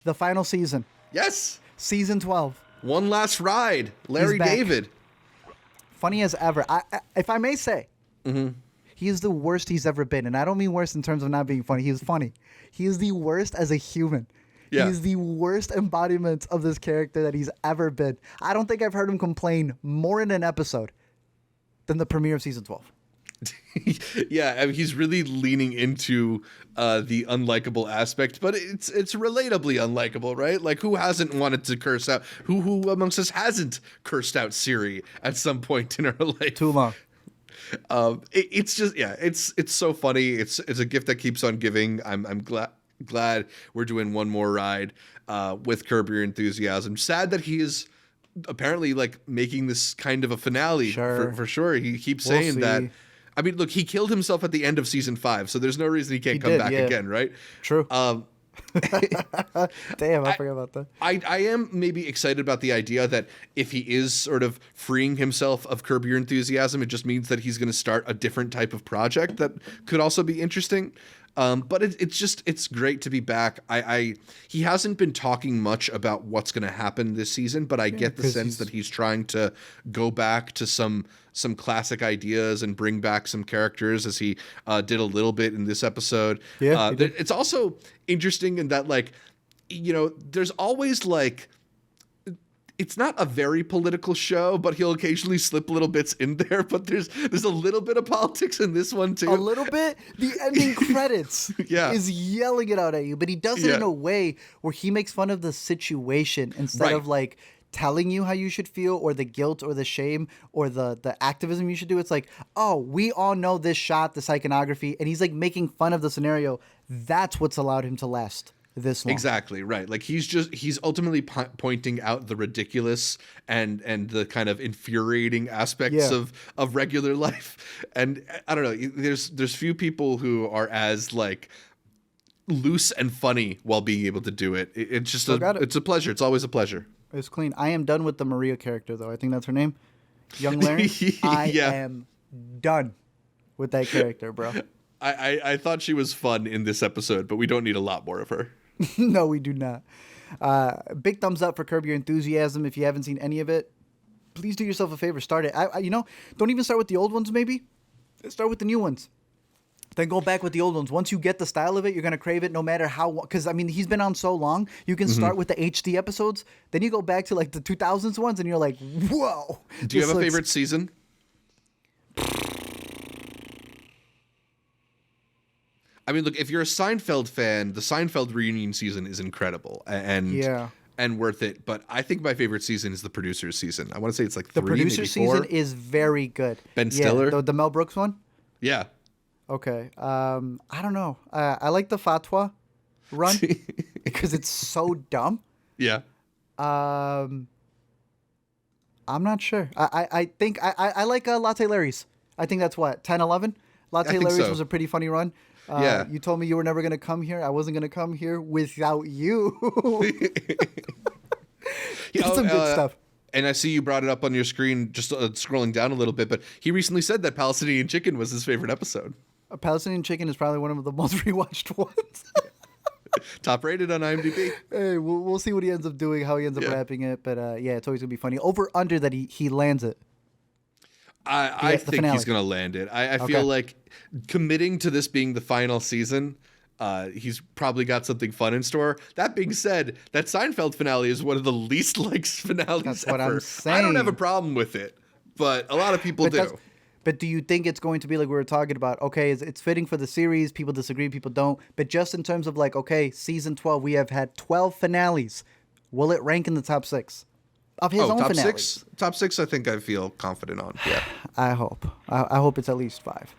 The final season. Yes. Season 12. One last ride. Larry David. Funny as ever. If I may say, he is the worst he's ever been. And I don't mean worst in terms of not being funny. He is funny. He is the worst as a human. Yeah. He's the worst embodiment of this character that he's ever been. I don't think I've heard him complain more in an episode than the premiere of season 12. Yeah, I mean, he's really leaning into the unlikable aspect, but it's relatably unlikable, right? Like, who hasn't wanted to curse out? Who amongst us hasn't cursed out Siri at some point in our life? Too long. It's just, yeah, it's so funny. It's a gift that keeps on giving. I'm glad we're doing one more ride with Curb Your Enthusiasm. Sad that he is apparently like making this kind of a finale. For sure. He keeps saying that. I mean, look, he killed himself at the end of season 5, so there's no reason he can't come back again, right? True. Damn, I forgot about that. I am maybe excited about the idea that if he is sort of freeing himself of Curb Your Enthusiasm, it just means that he's going to start a different type of project that could also be interesting. But it's great to be back. He hasn't been talking much about what's going to happen this season, but I get the sense that he's trying to go back to some classic ideas and bring back some characters, as he did a little bit in this episode. Yeah, it's also interesting in that, like, you know, there's always like, it's not a very political show, but he'll occasionally slip little bits in there. But there's a little bit of politics in this one too. A little bit. The ending credits is yelling it out at you, but he does it in a way where he makes fun of the situation instead of like telling you how you should feel or the guilt or the shame or the activism you should do. It's like, oh, we all know this shot, this iconography, and he's like making fun of the scenario. That's what's allowed him to last this long. Exactly, right. Like he's ultimately pointing out the ridiculous and the kind of infuriating aspects of regular life. And I don't know, there's few people who are as like loose and funny while being able to do it. It's just it's a pleasure. It's always a pleasure. It's clean. I am done with the Maria character, though. I think that's her name. Young Larry. I am done with that character, bro. I thought she was fun in this episode, but we don't need a lot more of her. No, we do not. Big thumbs up for Curb Your Enthusiasm. If you haven't seen any of it, please do yourself a favor. Start it. Don't even start with the old ones, maybe. Start with the new ones. Then go back with the old ones. Once you get the style of it, you're going to crave it no matter how... Because, I mean, he's been on so long. You can start with the HD episodes. Then you go back to, like, the 2000s ones, and you're like, whoa. Do you have a favorite season? I mean, look, if you're a Seinfeld fan, the Seinfeld reunion season is incredible and worth it. But I think my favorite season is the Producers season. I want to say it's like 3, maybe 4. The Producers season is very good. Ben Stiller? The Mel Brooks one? Yeah. Okay. I don't know. I like the Fatwa run because it's so dumb. Yeah. I'm not sure. I think I like Latte Larry's. I think that's what, 10, 11? Latte Larry's was a pretty funny run. You told me you were never going to come here. I wasn't going to come here without you. Some good stuff. And I see you brought it up on your screen, just scrolling down a little bit, but he recently said that Palestinian Chicken was his favorite episode. Palestinian Chicken is probably one of the most rewatched ones. Top rated on IMDb. Hey, we'll see what he ends up doing, how he ends up wrapping it. But it's always going to be funny. Over, under that he lands it. I think he's going to land it. I feel like committing to this being the final season, he's probably got something fun in store. That being said, that Seinfeld finale is one of the least liked finales That's ever. What I'm saying. I don't have a problem with it, but a lot of people do. But do you think it's going to be like we were talking about? Okay, it's fitting for the series. People disagree, people don't. But just in terms of like, okay, season 12, we have had 12 finales. Will it rank in the top 6 of his own top finales? Top 6, I think I feel confident on. Yeah, I hope. I hope it's at least 5.